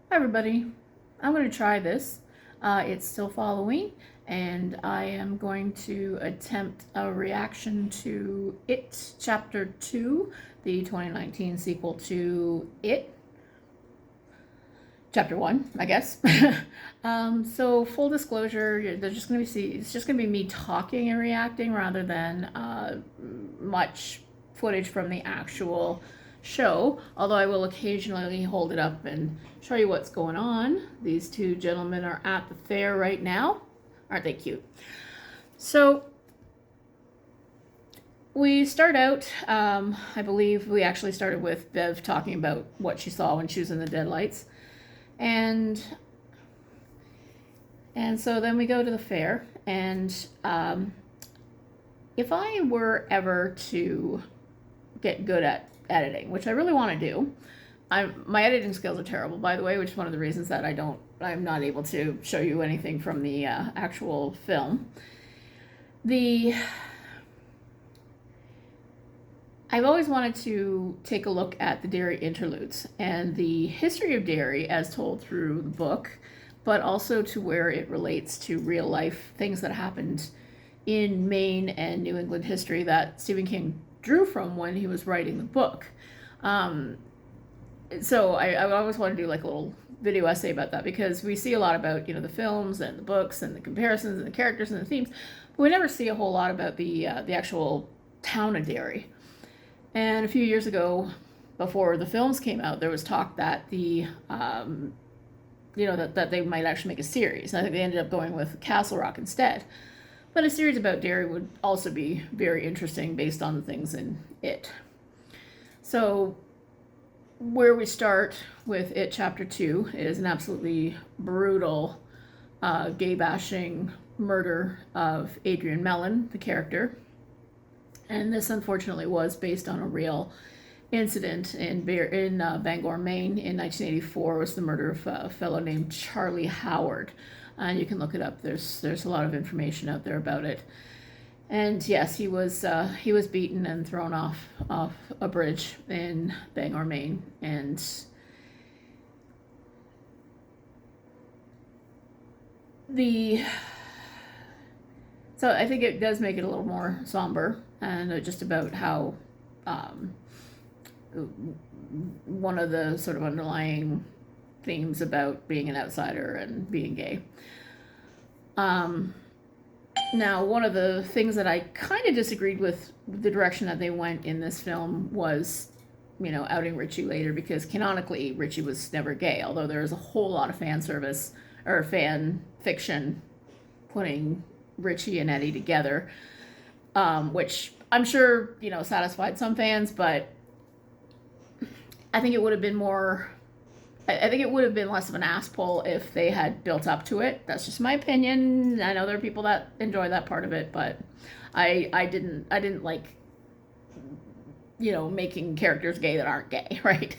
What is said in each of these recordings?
Hi everybody, I'm going to try this. It's still Halloween, and I am going to attempt a reaction to It Chapter 2, the 2019 sequel to It Chapter 1, I guess. So full disclosure, there's just going to be it's just going to be me talking and reacting rather than much footage from the actual show, although I will occasionally hold it up and show you what's going on. These two gentlemen are at the fair right now. Aren't they cute? So we start out, I believe we actually started with Bev talking about what she saw when she was in the deadlights. And so then we go to the fair, and if I were ever to get good at editing, which I really want to do. My editing skills are terrible, by the way, which is one of the reasons that I'm not able to show you anything from the actual film. I've always wanted to take a look at the Derry interludes and the history of Derry as told through the book, but also to where it relates to real life things that happened in Maine and New England history that Stephen King drew from when he was writing the book. So I always want to do like a little video essay about that, because we see a lot about, the films and the books and the comparisons and the characters and the themes, but we never see a whole lot about the actual town of Derry. And a few years ago, before the films came out, there was talk that that they might actually make a series. I think they ended up going with Castle Rock instead. But a series about Derry would also be very interesting based on the things in it. So where we start with It Chapter 2 is an absolutely brutal gay-bashing murder of Adrian Mellon, the character. And this unfortunately was based on a real incident in Bangor, Maine in 1984. It was the murder of a fellow named Charlie Howard. And you can look it up. There's a lot of information out there about it. And yes, he was beaten and thrown off a bridge in Bangor, Maine. And so I think it does make it a little more somber, and just about how one of the sort of underlying themes about being an outsider and being gay. Now, one of the things that I kind of disagreed with the direction that they went in this film was, outing Richie later, because canonically Richie was never gay, although there is a whole lot of fan service or fan fiction putting Richie and Eddie together, which I'm sure, satisfied some fans, but I think it would have been more... I think it would have been less of an ass pull if they had built up to it. That's just my opinion. I know there are people that enjoy that part of it, but I didn't like, making characters gay that aren't gay, right?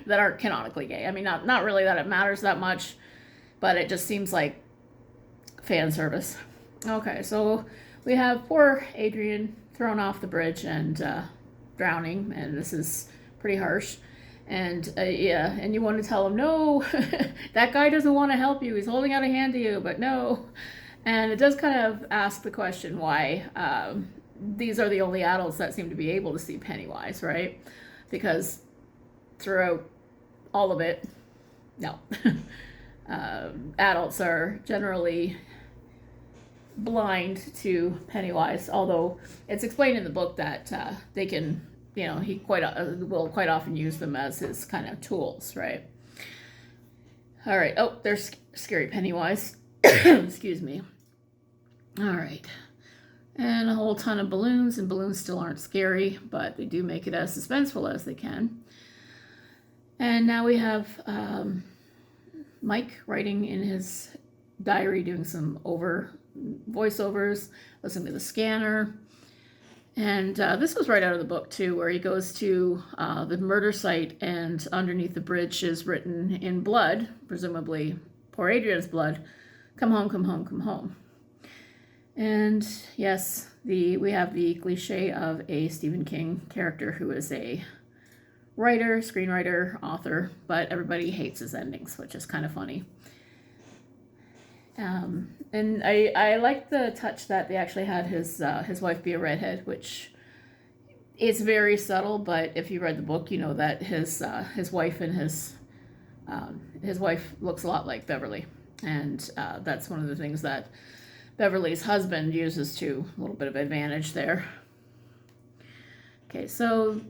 That aren't canonically gay. I mean, not really that it matters that much, but it just seems like fan service. Okay, so we have poor Adrian thrown off the bridge and drowning, and this is pretty harsh. And and you want to tell him, no, that guy doesn't want to help you. He's holding out a hand to you, but no. And it does kind of ask the question why these are the only adults that seem to be able to see Pennywise, right? Because throughout all of it, no. Adults are generally blind to Pennywise, although it's explained in the book that they can... he will quite often use them as his kind of tools, right? All right. Oh, there's scary Pennywise. Excuse me. All right. And a whole ton of balloons, and balloons still aren't scary, but they do make it as suspenseful as they can. And now we have Mike writing in his diary, doing some voiceovers, listening to the scanner. And this was right out of the book, too, where he goes to the murder site, and underneath the bridge is written in blood, presumably poor Adrian's blood, "Come home, come home, come home." And yes, we have the cliche of a Stephen King character who is a writer, screenwriter, author, but everybody hates his endings, which is kind of funny. And I like the touch that they actually had his wife be a redhead, which is very subtle, but if you read the book, you know that his wife and his wife looks a lot like Beverly, and that's one of the things that Beverly's husband uses to a little bit of advantage there. Okay, so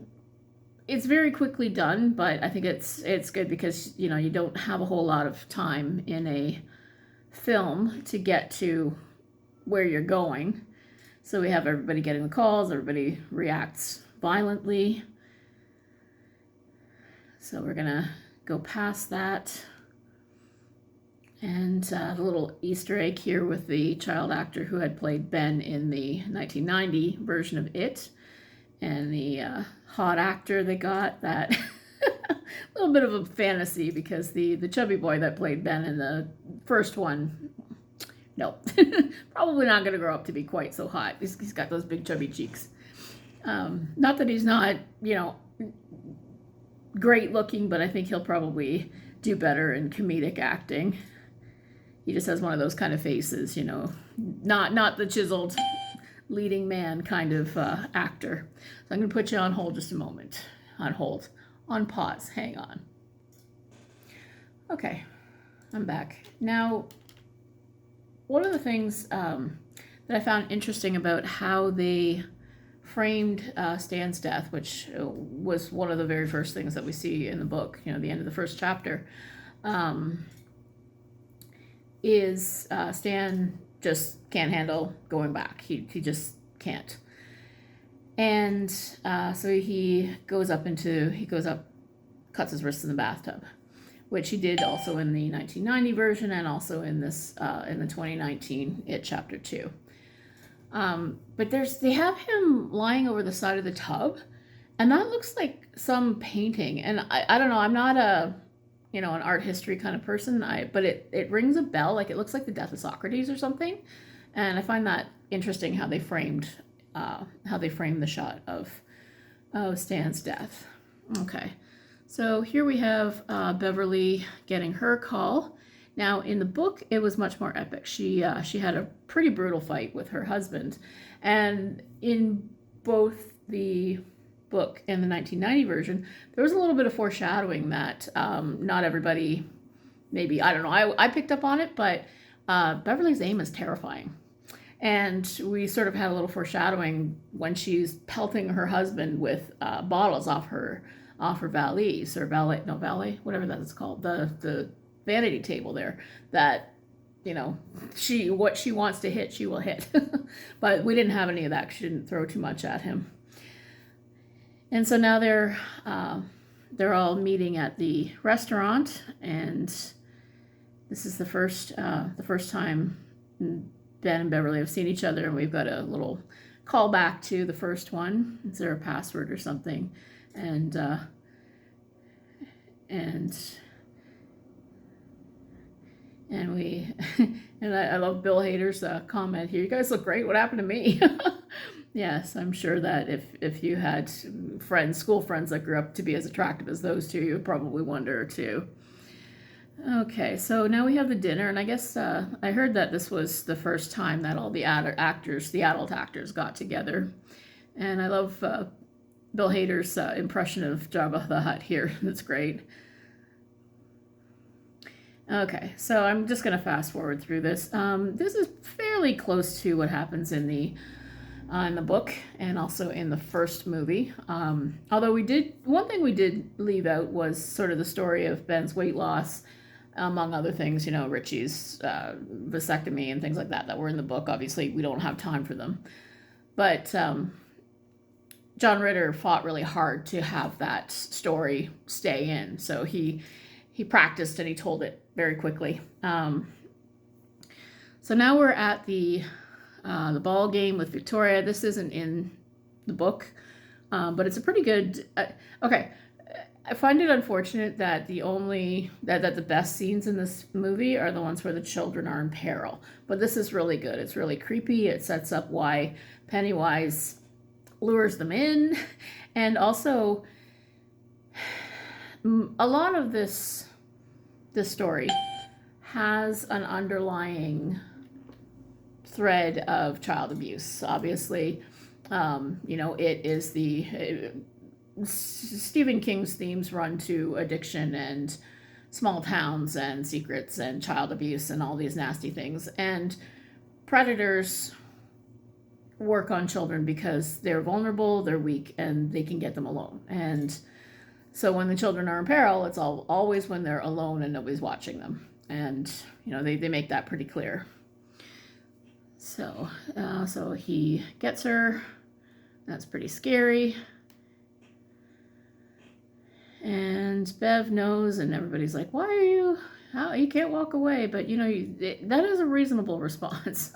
it's very quickly done, but I think it's good because you don't have a whole lot of time in a film to get to where you're going. So we have everybody getting the calls, everybody reacts violently. So we're gonna go past that. And the little Easter egg here with the child actor who had played Ben in the 1990 version of It, and the hot actor they got, that a little bit of a fantasy, because the chubby boy that played Ben in the first one, no, probably not going to grow up to be quite so hot. He's got those big chubby cheeks. Not that he's not, great looking, but I think he'll probably do better in comedic acting. He just has one of those kind of faces, not the chiseled leading man kind of actor. So I'm going to put you on hold just a moment. On hold. On pause. Hang on. Okay. I'm back. Now, one of the things that I found interesting about how they framed Stan's death, which was one of the very first things that we see in the book, the end of the first chapter, is Stan just can't handle going back. He just can't. And so he goes up, cuts his wrists in the bathtub, which he did also in the 1990 version and also in this in the 2019 It Chapter 2. But they have him lying over the side of the tub, and that looks like some painting. And I don't know, I'm not an art history kind of person, but it rings a bell. Like, it looks like the death of Socrates or something. And I find that interesting how they framed the shot of Stan's death. Okay, so here we have Beverly getting her call. Now, in the book, it was much more epic. She had a pretty brutal fight with her husband, and in both the book and the 1990 version, there was a little bit of foreshadowing that not everybody, maybe, I don't know, I picked up on it, but Beverly's aim is terrifying. And we sort of had a little foreshadowing when she's pelting her husband with bottles off her valise, or valet, whatever that is called, the vanity table there, that what she wants to hit, she will hit. But we didn't have any of that. She didn't throw too much at him. And so now they're all meeting at the restaurant, and this is the first time Ben and Beverly have seen each other, and we've got a little callback to the first one. Is there a password or something? And we and I love Bill Hader's comment here. You guys look great. What happened to me? Yes, I'm sure that if you had school friends that grew up to be as attractive as those two, you would probably wonder too. Okay, so now we have the dinner, and I guess I heard that this was the first time that all the adult actors got together. And I love Bill Hader's impression of Jabba the Hutt here. That's great. Okay, so I'm just going to fast forward through this. This is fairly close to what happens in the book and also in the first movie. Although one thing we did leave out was sort of the story of Ben's weight loss, among other things, Richie's vasectomy and things like that were in the book. Obviously, we don't have time for them. But John Ritter fought really hard to have that story stay in. So he practiced and he told it very quickly. So now we're at the ball game with Victoria. This isn't in the book, but it's a pretty good. Okay, I find it unfortunate that the best scenes in this movie are the ones where the children are in peril. But this is really good. It's really creepy. It sets up why Pennywise lures them in, and also a lot of this story has an underlying thread of child abuse. Obviously, it is Stephen King's themes run to addiction and small towns and secrets and child abuse and all these nasty things. And predators work on children because they're vulnerable, they're weak, and they can get them alone. And so when the children are in peril, it's always when they're alone and nobody's watching them. And, they make that pretty clear. So he gets her. That's pretty scary. And Bev knows, and everybody's like, why are you, you can't walk away. But, that is a reasonable response.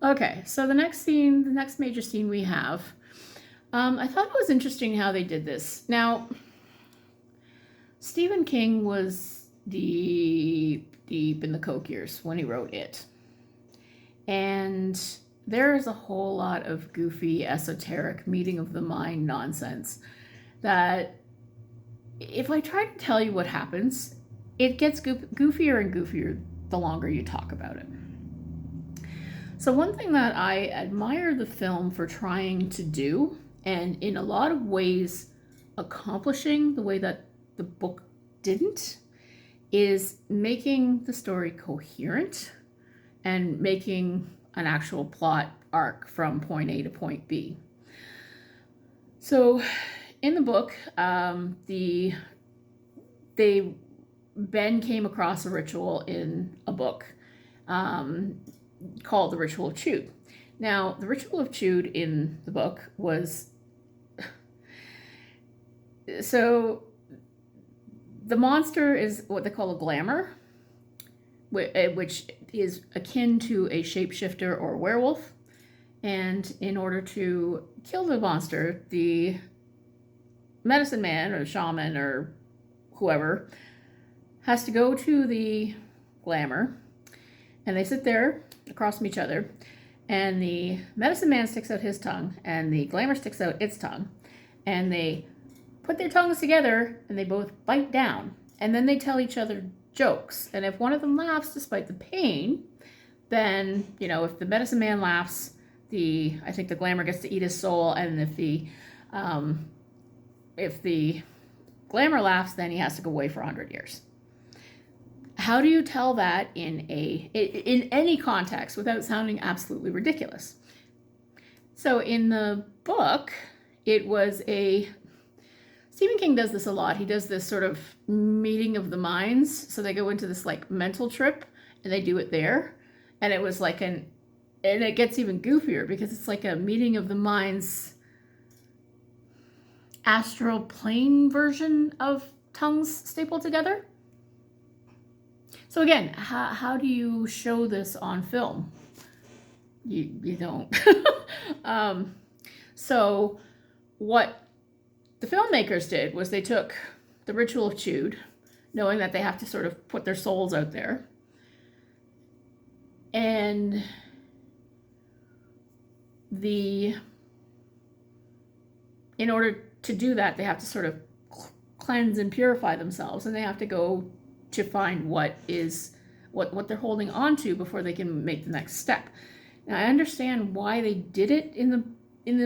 Okay, so the next major scene we have, I thought it was interesting how they did this. Now, Stephen King was deep in the coke years when he wrote it. And there is a whole lot of goofy, esoteric, meeting of the mind nonsense that if I try to tell you what happens, it gets goofier and goofier the longer you talk about it. So one thing that I admire the film for trying to do, and in a lot of ways accomplishing the way that the book didn't, is making the story coherent and making an actual plot arc from point A to point B. So in the book, Ben came across a ritual in a book called the Ritual of Chewd. Now, the Ritual of Chewd in the book was... So, the monster is what they call a glamour, which is akin to a shapeshifter or werewolf. And in order to kill the monster, the medicine man or shaman or whoever has to go to the glamour, and they sit there across from each other, and the medicine man sticks out his tongue and the glamour sticks out its tongue, and they put their tongues together and they both bite down, and then they tell each other jokes. And if one of them laughs despite the pain, then if the medicine man laughs, I think the glamour gets to eat his soul, and if the glamour laughs, then he has to go away for 100 years. How do you tell that in any context without sounding absolutely ridiculous? So in the book, it was Stephen King does this a lot. He does this sort of meeting of the minds. So they go into this like mental trip and they do it there. And it was like and it gets even goofier because it's like a meeting of the minds astral plane version of tongues stapled together. So again, how do you show this on film? You don't. So what the filmmakers did was they took the Ritual of Chewd, knowing that they have to sort of put their souls out there, and in order to do that, they have to sort of cleanse and purify themselves, and they have to go to find what they're holding on to before they can make the next step. Now, I understand why they did it in the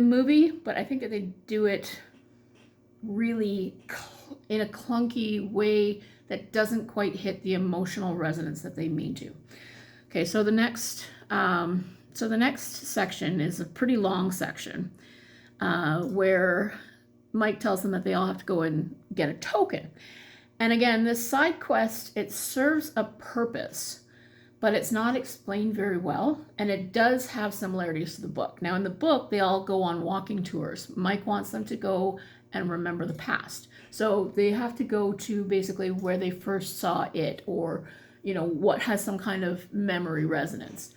movie, but I think that they do it really in a clunky way that doesn't quite hit the emotional resonance that they mean to. Okay, so the next section is a pretty long section where Mike tells them that they all have to go and get a token. And again, this side quest, it serves a purpose, but it's not explained very well, and it does have similarities to the book. Now, in the book, they all go on walking tours. Mike wants them to go and remember the past. So they have to go to basically where they first saw it, or, what has some kind of memory resonance.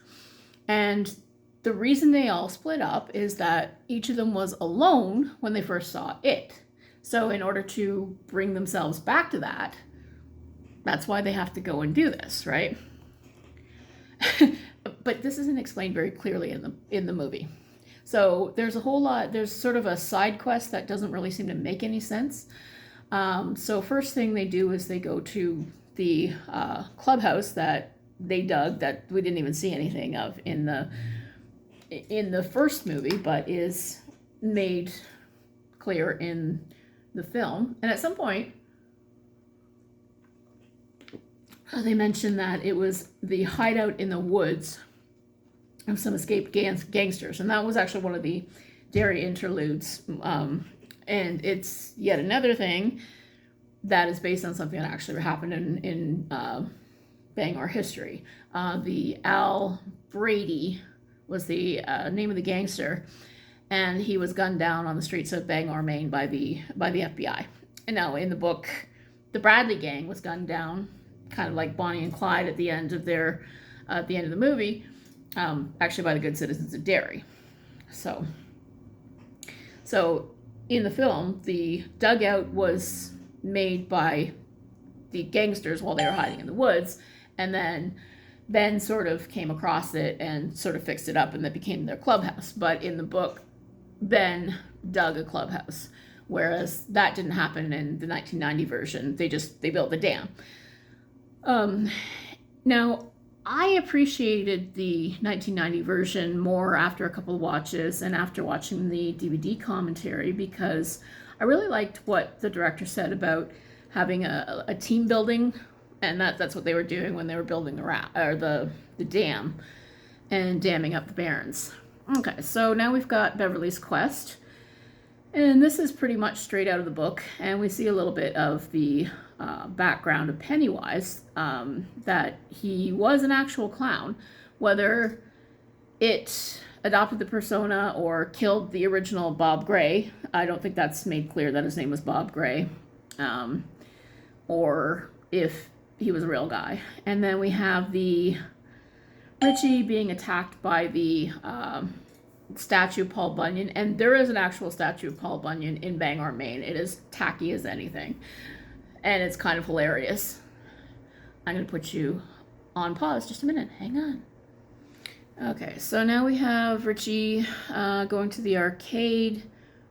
And the reason they all split up is that each of them was alone when they first saw it. So in order to bring themselves back to that, that's why they have to go and do this, right? But this isn't explained very clearly in the movie. So there's sort of a side quest that doesn't really seem to make any sense. So first thing they do is they go to the clubhouse that they dug, that we didn't even see anything of in the first movie, but is made clear in the film. And at some point, they mentioned that it was the hideout in the woods of some escaped gangsters, and that was actually one of the Derry interludes. And it's yet another thing that is based on something that actually happened in Bangor history. The Al Brady was the name of the gangster, and he was gunned down on the streets of Bangor, Maine by the FBI. And now in the book, the Bradley gang was gunned down, kind of like Bonnie and Clyde at the end of the movie, actually by the good citizens of Derry. So in the film, the dugout was made by the gangsters while they were hiding in the woods, and then Ben sort of came across it and sort of fixed it up, and that became their clubhouse. But in the book, Ben dug a clubhouse, whereas that didn't happen in the 1990 version. They built the dam. Now, I appreciated the 1990 version more after a couple of watches and after watching the DVD commentary, because I really liked what the director said about having a team building, and that's what they were doing when they were building the dam and damming up the barrens. Okay, so now we've got Beverly's quest, and this is pretty much straight out of the book, and we see a little bit of the background of Pennywise, that he was an actual clown. Whether it adopted the persona or killed the original Bob Gray, I don't think that's made clear that his name was Bob Gray, or if he was a real guy. And then we have the Richie being attacked by the statue of Paul Bunyan, and there is an actual statue of Paul Bunyan in Bangor, Maine. It is tacky as anything, and it's kind of hilarious. I'm going to put you on pause just a minute. Hang on. Okay, so now we have Richie going to the arcade,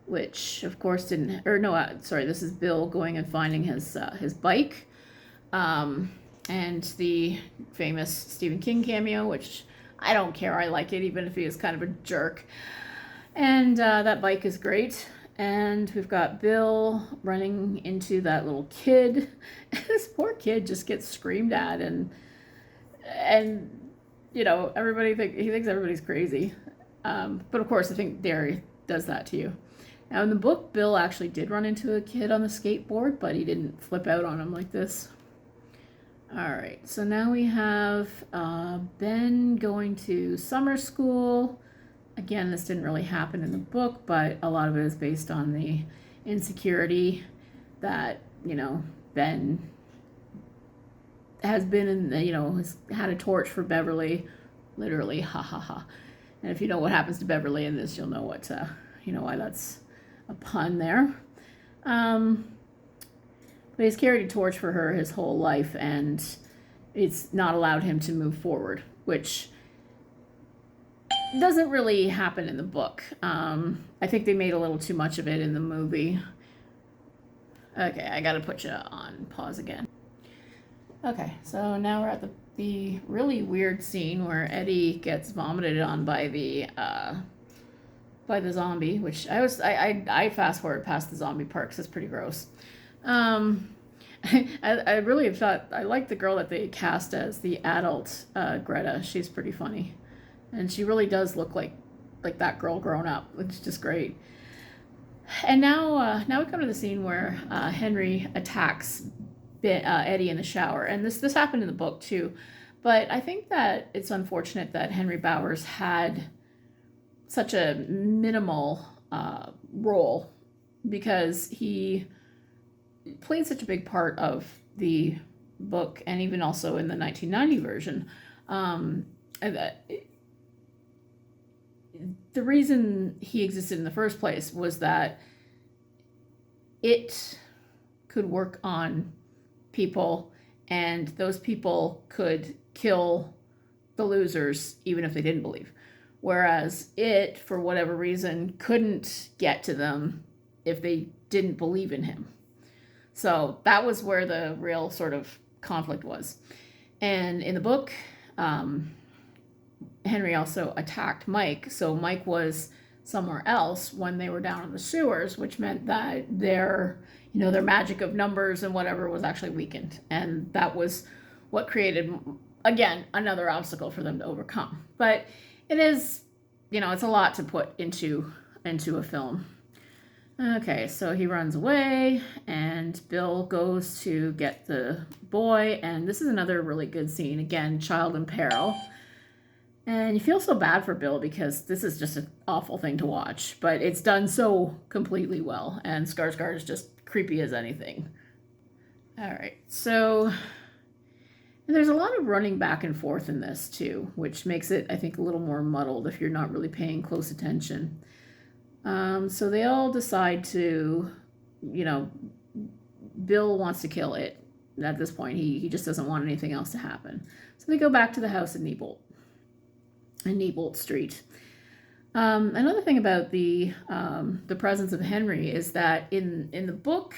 which of course didn't, or no, sorry, this is Bill going and finding his bike, and the famous Stephen King cameo, which I don't care, I like it, even if he is kind of a jerk. And that bike is great. And we've got Bill running into that little kid. This poor kid just gets screamed at, and you know, he thinks everybody's crazy. But of course, I think Derry does that to you. Now in the book, Bill actually did run into a kid on the skateboard, but he didn't flip out on him like this. All right, so now we have Ben going to summer school. Again, this didn't really happen in the book, but a lot of it is based on the insecurity that, you know, Ben has been in, has had a torch for Beverly, literally, ha ha ha. And if you know what happens to Beverly in this, you'll know why that's a pun there. But he's carried a torch for her his whole life, and it's not allowed him to move forward, which doesn't really happen in the book. I think they made a little too much of it in the movie. Okay, I gotta put you on pause again. Okay, so now we're at the really weird scene where Eddie gets vomited on by the zombie, which I fast forward past the zombie part because it's pretty gross. I really thought I liked the girl that they cast as the adult Greta. She's pretty funny. And she really does look like that girl grown up, which is just great. And now we come to the scene where Henry attacks Eddie in the shower. And this happened in the book too. But I think that it's unfortunate that Henry Bowers had such a minimal role, because he played such a big part of the book, and even also in the 1990 version. The reason he existed in the first place was that it could work on people, and those people could kill the losers even if they didn't believe. Whereas it, for whatever reason, couldn't get to them if they didn't believe in him. So that was where the real sort of conflict was. And in the book, Henry also attacked Mike. So Mike was somewhere else when they were down in the sewers, which meant that their magic of numbers and whatever was actually weakened. And that was what created, again, another obstacle for them to overcome. But it is, it's a lot to put into a film. Okay, so he runs away, and Bill goes to get the boy, and this is another really good scene. Again, child in peril. And you feel so bad for Bill because this is just an awful thing to watch, but it's done so completely well, and Skarsgård is just creepy as anything. All right, so there's a lot of running back and forth in this too, which makes it, I think, a little more muddled if you're not really paying close attention. So they all decide to, Bill wants to kill it at this point. He just doesn't want anything else to happen. So they go back to the house in Nebolt Street. Another thing about the presence of Henry is that in the book,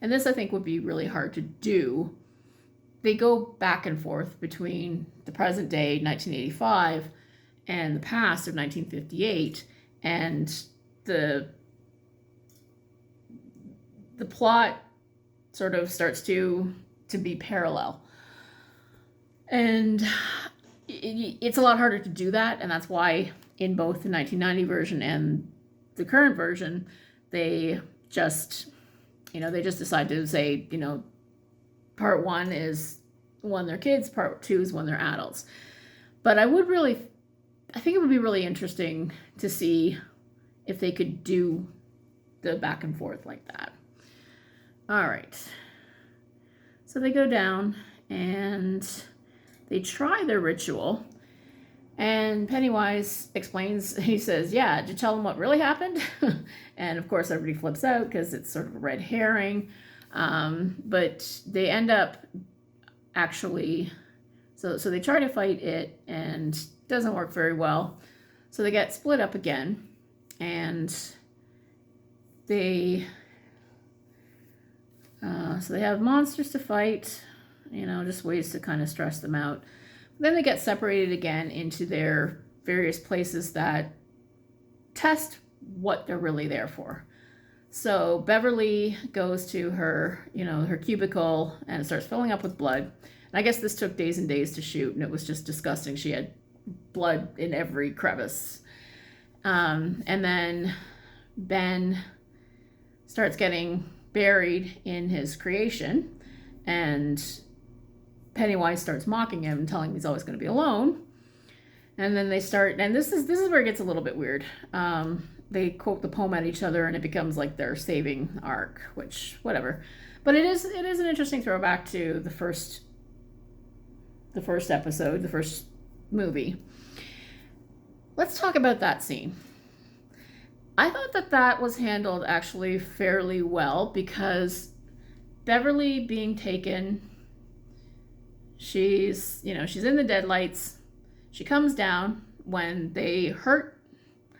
and this I think would be really hard to do, they go back and forth between the present day, 1985, and the past of 1958, and the plot sort of starts to be parallel. And it's a lot harder to do that, and that's why in both the 1990 version and the current version, they just decide to say, part one is when they're kids, part two is when they're adults. But I think it would be really interesting to see if they could do the back and forth like that. All right. So they go down and they try their ritual. And Pennywise explains, he says, yeah, did you tell them what really happened? And of course everybody flips out because it's sort of a red herring. But they end up actually, so they try to fight it and it doesn't work very well. So they get split up again. And they have monsters to fight, just ways to kind of stress them out. Then they get separated again into their various places that test what they're really there for. So Beverly goes to her, her cubicle, and it starts filling up with blood. And I guess this took days and days to shoot, and it was just disgusting. She had blood in every crevice. And then Ben starts getting buried in his creation, and Pennywise starts mocking him and telling him he's always going to be alone. And then they start, and this is where it gets a little bit weird. They quote the poem at each other, and it becomes like their saving arc, which, whatever. But it is an interesting throwback to the first episode, the first movie. Let's talk about that scene. I thought that was handled actually fairly well, because Beverly being taken, she's in the deadlights. She comes down when they hurt,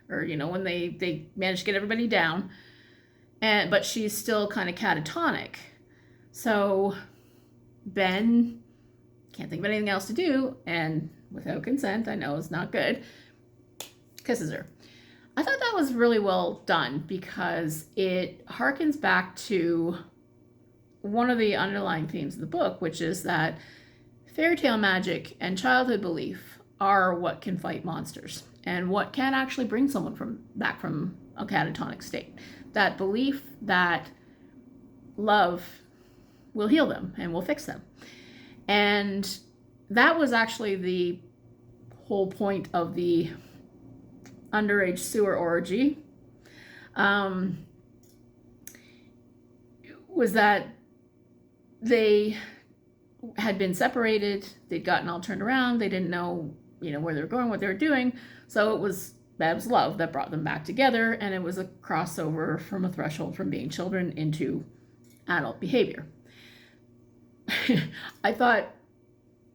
or when they manage to get everybody down, but she's still kind of catatonic. So Ben can't think of anything else to do, and without consent, I know it's not good, kisses her. I thought that was really well done because it harkens back to one of the underlying themes of the book, which is that fairy tale magic and childhood belief are what can fight monsters and what can actually bring someone back from a catatonic state. That belief that love will heal them and will fix them. And that was actually the whole point of the underage sewer orgy, was that they had been separated, they'd gotten all turned around, they didn't know, where they were going, what they were doing, so it was Bab's love that brought them back together, and it was a crossover from a threshold from being children into adult behavior. I thought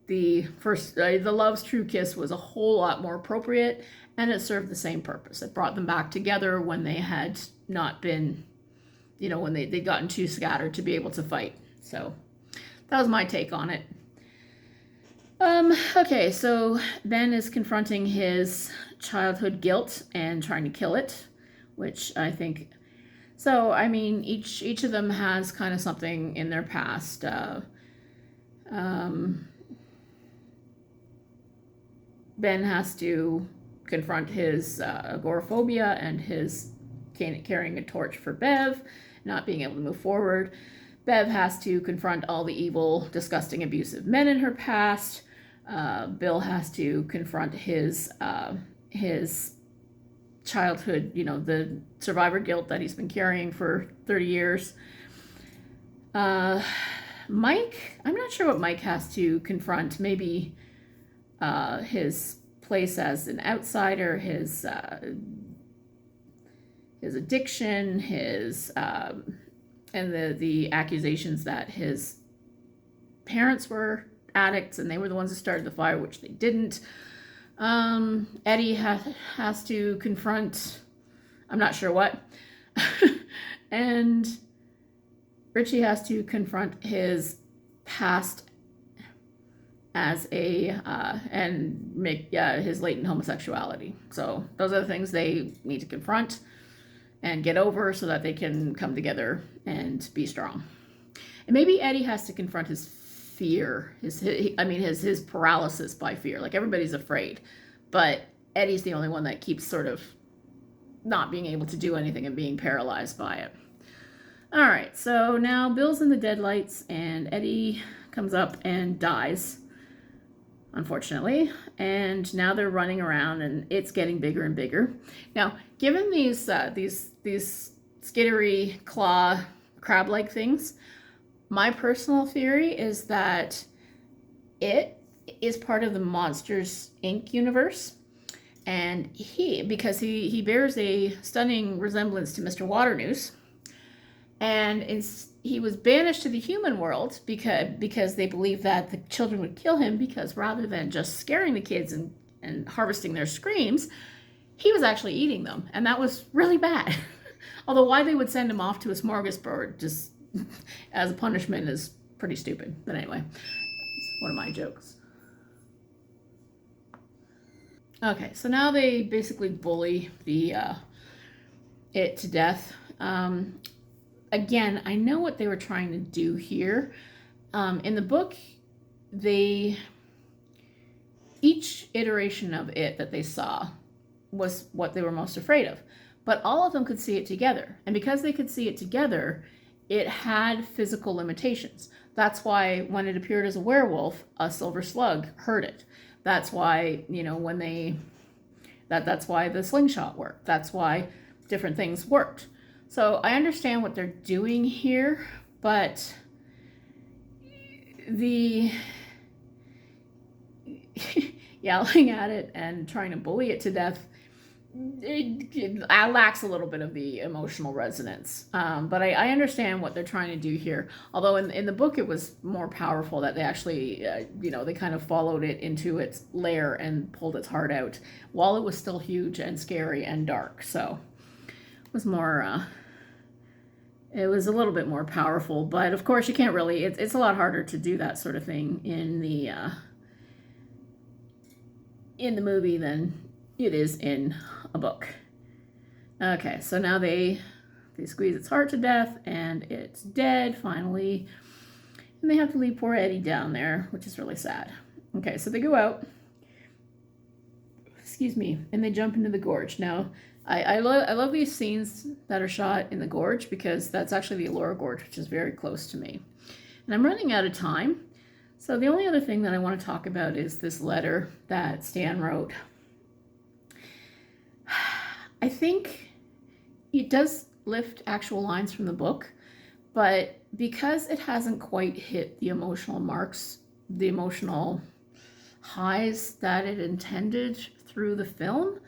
the Love's True Kiss was a whole lot more appropriate, and it served the same purpose. It brought them back together when they had not been, when they'd gotten too scattered to be able to fight. So that was my take on it. Okay, so Ben is confronting his childhood guilt and trying to kill it, which I think, so I mean, each of them has kind of something in their past. Ben has to confront his agoraphobia and his carrying a torch for Bev, not being able to move forward. Bev has to confront all the evil, disgusting, abusive men in her past. Bill has to confront his childhood, the survivor guilt that he's been carrying for 30 years. Mike, I'm not sure what Mike has to confront. Maybe his place as an outsider, his addiction, and the accusations that his parents were addicts and they were the ones that started the fire, which they didn't. Eddie has to confront, I'm not sure what, and Richie has to confront his past as and make his latent homosexuality. So those are the things they need to confront and get over so that they can come together and be strong. And maybe Eddie has to confront his fear, his paralysis by fear. Like, everybody's afraid, but Eddie's the only one that keeps sort of not being able to do anything and being paralyzed by it. All right, so now Bill's in the deadlights and Eddie comes up and dies, unfortunately, and now they're running around and it's getting bigger and bigger. Now, given these skittery claw crab-like things, my personal theory is that it is part of the Monsters, Inc. universe, and because he bears a stunning resemblance to Mr. Waternoose, and he was banished to the human world because they believed that the children would kill him, because rather than just scaring the kids and harvesting their screams, he was actually eating them, and that was really bad. Although why they would send him off to a smorgasbord just as a punishment is pretty stupid. But anyway, it's one of my jokes. Okay, so now they basically bully it to death. Again, I know what they were trying to do here. In the book, each iteration of it that they saw was what they were most afraid of. But all of them could see it together. And because they could see it together, it had physical limitations. That's why when it appeared as a werewolf, a silver slug heard it. That's why, that's why the slingshot worked. That's why different things worked. So I understand what they're doing here, but the yelling at it and trying to bully it to death, it lacks a little bit of the emotional resonance. But I understand what they're trying to do here. Although in the book it was more powerful that they actually, they kind of followed it into its lair and pulled its heart out while it was still huge and scary and dark. So it was more, it was a little bit more powerful. But of course you can't really, it's a lot harder to do that sort of thing in the movie than it is in a book. Okay, so now they squeeze its heart to death and it's dead finally, and they have to leave poor Eddie down there, which is really sad. Okay, so they go out, and they jump into the gorge. Now I love these scenes that are shot in the gorge, because that's actually the Elora Gorge, which is very close to me. And I'm running out of time, so the only other thing that I want to talk about is this letter that Stan wrote. I think it does lift actual lines from the book, but because it hasn't quite hit the emotional marks, the emotional highs that it intended through the film,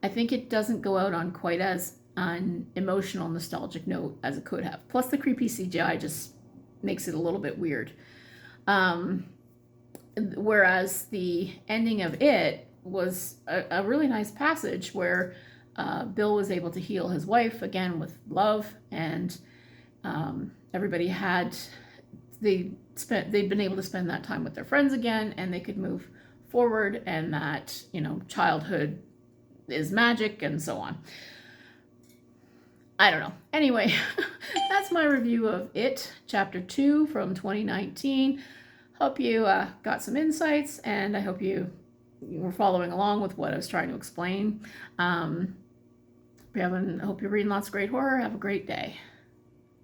I think it doesn't go out on quite as an emotional, nostalgic note as it could have. Plus the creepy CGI just makes it a little bit weird. Whereas the ending of it was a really nice passage where Bill was able to heal his wife again with love, and Everybody they'd been able to spend that time with their friends again, and they could move forward, and that, childhood is magic and so on. I don't know. Anyway, that's my review of It, Chapter 2 from 2019. Hope you got some insights, and I hope you were following along with what I was trying to explain. I hope you're reading lots of great horror. Have a great day.